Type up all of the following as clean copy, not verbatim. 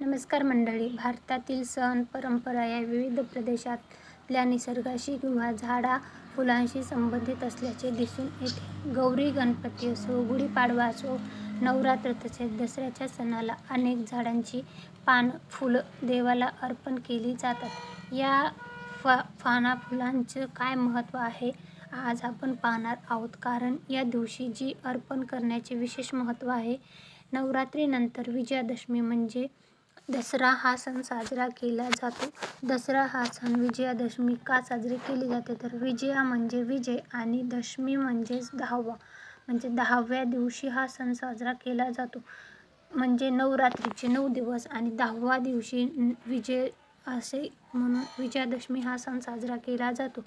नमस्कार मंडळी. भारतातील सण परंपरा या विविध प्रदेशातल्या निसर्गाशी किंवा झाडा फुलांशी संबंधित असल्याचे दिसून येते. गौरी गणपती असो, गुढीपाडवा असो, नवरात्र तसेच दसऱ्याच्या सणाला अनेक झाडांची पानं, फुलं देवाला अर्पण केली जातात. या पाना फुलांचं काय महत्त्व आहे आज आपण पाहणार आहोत, कारण या दिवशी जी अर्पण करण्याचे विशेष महत्त्व आहे. नवरात्रीनंतर विजयादशमी म्हणजे दसरा हा सण साजरा केला जातो. दसरा हा सण विजयादशमी का साजरी केली जाते, तर विजया म्हणजे विजय आणि दशमी म्हणजेच 10वा, म्हणजे 10व्या दिवशी हा सण साजरा केला जातो. म्हणजे नवरात्रीचे 9 दिवस आणि 10वा दिवशी विजय असे म्हणून विजयादशमी हा सण साजरा केला जातो.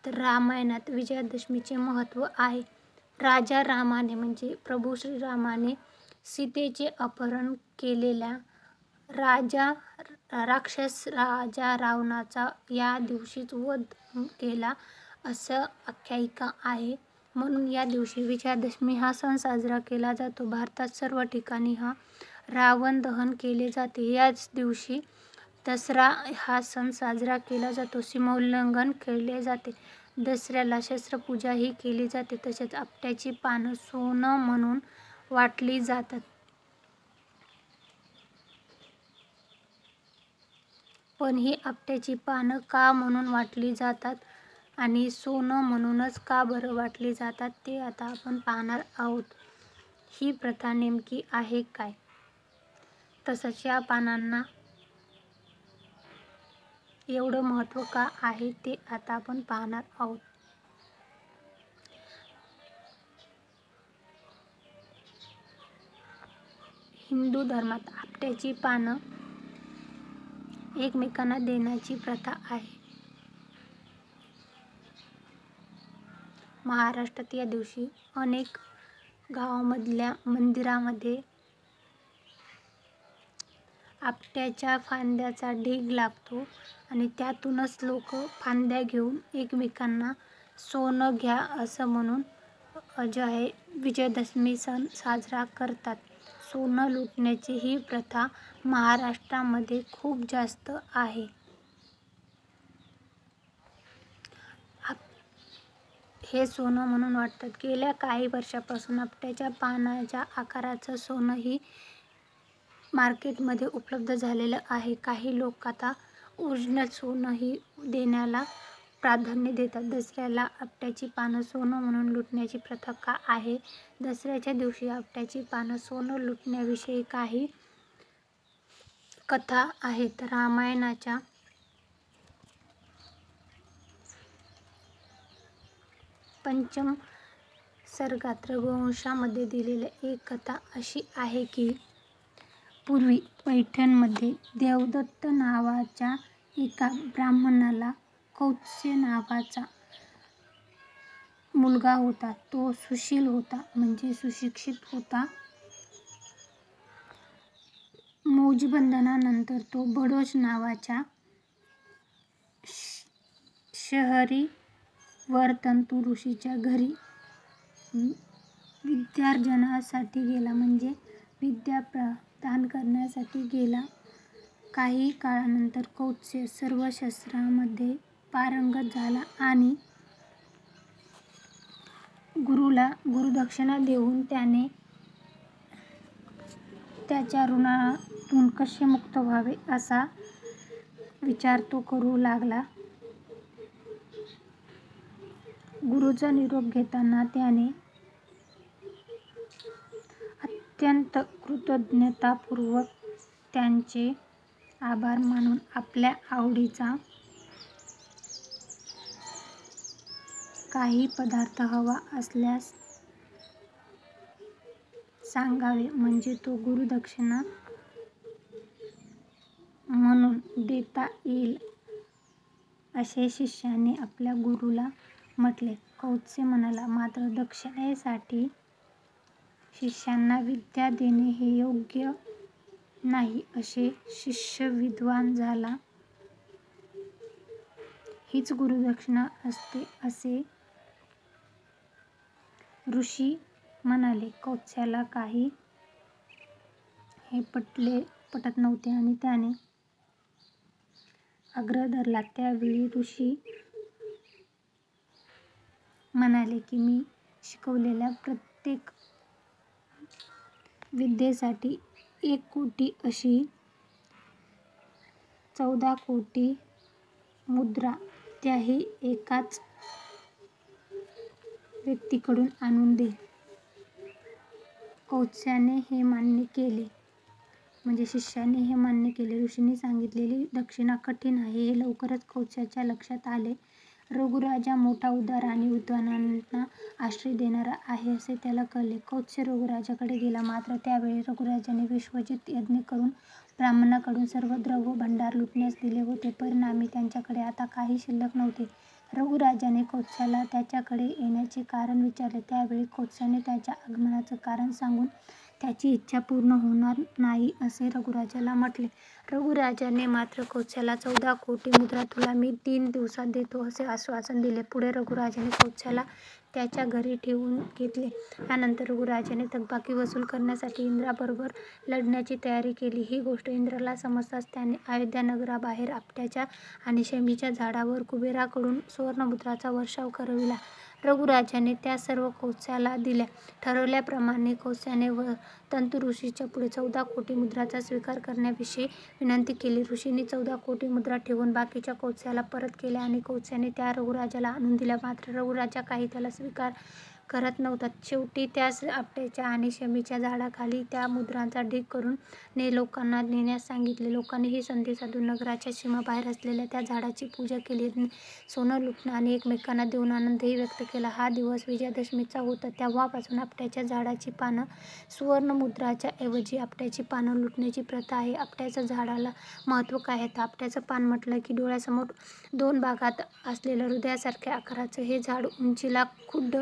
तर रामायणात विजयादशमीचे महत्त्व आहे. राजा रामाने म्हणजे प्रभू श्रीरामाने सीतेचे अपहरण केलेल्या राक्षस राजा रावणाचा या दिवशीच वध केला असं आख्यायिका आहे. म्हणून या दिवशी विजयादशमी हा सण साजरा केला जातो. भारतात सर्व ठिकाणी रावण दहन केले जाते. याच दिवशी दसरा हा सण साजरा केला जातो. सीमोल्लंघन केले जाते. दसऱ्याला शस्त्रपूजाही केली जाते. तसेच आपट्याची पानं सोनं म्हणून वाटली जातात. पण ही आपट्याची पानं का म्हणून वाटली जातात आणि सोनं म्हणूनच का बरं वाटली जातात ते आता आपण पाहणार आहोत. ही प्रथा नेमकी आहे काय, तसंच या पानांना एवढं महत्त्व का आहे ते आता आपण पाहणार आहोत. हिंदू धर्मात आपट्याची पानं एकमेकांना देण्याची प्रथा आहे. महाराष्ट्रात या दिवशी अनेक गावांमधल्या मंदिरांमध्ये आपट्याच्या फांद्याचा ढीग लागतो आणि त्यातूनच लोक फांद्या घेऊन एकमेकांना सोनं घ्या असं म्हणून जे आहे विजयादशमी सण साजरा करतात. सोनं लुटण्याची ही प्रथा महाराष्ट्रामध्ये खूप जास्त आहे. हे सोनं म्हणून वाटतात. गेल्या काही वर्षापासून आपट्याच्या पानाच्या आकाराचं सोनंही मार्केटमध्ये उपलब्ध झालेलं आहे. काही लोक आता ओरिजिनल सोनंही देण्याला प्राधान्य देतात. दसऱ्याला आपट्याची पानं सोनं म्हणून लुटण्याची प्रथा का आहे? दसऱ्याच्या दिवशी आपट्याची पानं सोनं लुटण्याविषयी काही कथा आहेत. रामायणाच्या पंचम सर्गात रघुवंशामध्ये दिलेली एक कथा अशी आहे की पूर्वी पैठणमध्ये देवदत्त नावाच्या एका ब्राह्मणाला कौत्स्य नावाचा मुलगा होता. तो सुशील होता, म्हणजे सुशिक्षित होता. मौंजीबंधनानंतर तो बडोज नावाच्या शहरी वरतंतू ऋषीच्या घरी विद्यार्जनासाठी गेला, म्हणजे विद्या प्रदान करण्यासाठी गेला. काही काळानंतर कौत्स्य सर्व शस्त्रांमध्ये पारंगत झाला आणि गुरुला गुरुदक्षिणा देऊन त्याने त्याच्या ऋणातून कसे मुक्त व्हावे असा विचार तो करू लागला. गुरुचा निरोप घेताना त्याने अत्यंत कृतज्ञतापूर्वक त्यांचे आभार मानून आपल्या आवडीचा काही पदार्थ हवा असल्यास सांगावे, म्हणजे तो गुरुदक्षिणा म्हणून देता येईल असे शिष्याने आपल्या गुरुला म्हटले. कौत्स्य म्हणाला, मात्र दक्षिणेसाठी शिष्यांना विद्या देणे हे योग्य नाही. असे शिष्य विद्वान झाला हीच गुरुदक्षिणा असते असे ऋषी म्हणाले. कौत्स्याला काही हे पटले पटत नव्हते आणि त्याने आग्रह धरला. त्यावेळी ऋषी म्हणाले की मी शिकवलेल्या प्रत्येक विद्येसाठी 1 कोटी अशी 14 कोटी मुद्रा त्याही एकाच व्यक्तीकडून आणून दे. कौत्स्याने हे मान्य केले. म्हणजे शिष्याने हे मान्य केले. ऋषींनी सांगितलेली दक्षिणा कठीण आहे हे लवकरच कौत्स्याच्या लक्षात आले. रघुराजा मोठा, उदार आणि विद्वानांना आश्रय देणारा आहे असे त्याला कळले. कौत्स्य रघुराजाकडे गेला. मात्र त्यावेळी रघुराजाने विश्वजित यज्ञ करून ब्राह्मणांकडून सर्व द्रव्य भांडार लुटण्यास दिले होते. परिणामी त्यांच्याकडे आता काही शिल्लक नव्हते. रघुराजाने कौत्स्याला त्याच्याकडे येण्याचे कारण विचारले. त्यावेळी कौत्स्याने त्याच्या आगमनाचं कारण सांगून त्याची इच्छा पूर्ण होणार नाही असे रघुराजाला म्हटले. रघुराजाने मात्र कौत्स्याला 14 कोटी मुद्रा तुला मी 3 दिवसात देतो असे आश्वासन दिले. पुढे रघुराजाने कौत्स्याला त्याच्या घरी ठेवून घेतले. यानंतर रघुराजाने थकबाकी वसूल करण्यासाठी इंद्राबरोबर लढण्याची तयारी केली. ही गोष्ट इंद्राला समजताच त्याने अयोध्या नगराबाहेर आपट्याच्या आणि शमीच्या झाडावर कुबेराकडून सुवर्णमुद्रांचा वर्षाव करविला. रघुराजाने त्या सर्व कौत्स्याला दिल्या. ठरवल्याप्रमाणे कौत्स्याने तंतुऋषीच्या पुढे 14 कोटी मुद्रांचा स्वीकार करण्याविषयी विनंती केली. ऋषींनी 14 कोटी मुद्रा ठेवून बाकीच्या कौत्स्याला परत केल्या आणि कौत्स्याने त्या रघुराजाला आणून दिल्या. मात्र रघुराजा काही त्याला स्वीकार करत नव्हता. शेवटी त्यास आपट्याच्या आणि शमीच्या झाडाखाली त्या मुद्रांचा ढीग करून लोकांना नेण्यास सांगितले. लोकांनी ही संधी साधून नगराच्या सीमाबाहेर असलेल्या त्या झाडाची पूजा केली, सोनं लुटलं आणि एकमेकांना देऊन आनंदही व्यक्त केला. हा दिवस विजयादशमीचा होता. तेव्हापासून आपट्याच्या झाडाची पानं सुवर्णमुद्रांच्या ऐवजी आपट्याची पानं लुटण्याची प्रथा आहे. आपट्याच्या झाडाला महत्त्व काय आहे तर आपट्याचं पान म्हटलं की डोळ्यासमोर 2 भागात असलेलं हृदयासारख्या आकाराचं हे झाड उंचीला खुद्द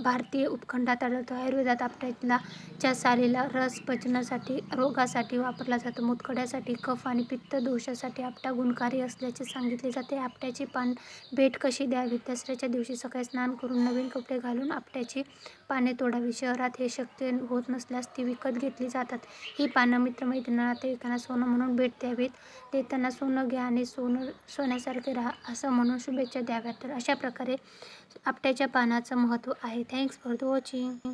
भारतीय उपखंडात आढळतं. आयुर्वेदात आपट्याला च्या सालीला रस पचनासाठी, रोगासाठी वापरला जातो. मूतखड्यासाठी, कफ आणि पित्त दोषासाठी आपटा गुणकारी असल्याचे सांगितले जाते. आपट्याची पान भेट कशी द्यावी? दसऱ्याच्या दिवशी सकाळी स्नान करून नवीन कपडे घालून आपट्याची पाने तोडावी. शहरात हे शक्य होत नसल्यास ती विकत घेतली जातात. ही पानं मित्रमैत्रिणींना, नातेवाईकांना सोनं म्हणून भेट द्यावीत. देताना सोनं घ्या आणि सोन्यासारखे राहा असं म्हणून शुभेच्छा द्याव्यात. तर अशा प्रकारे आपट्याच्या पानाचं महत्त्व आहे. Thanks for the watching.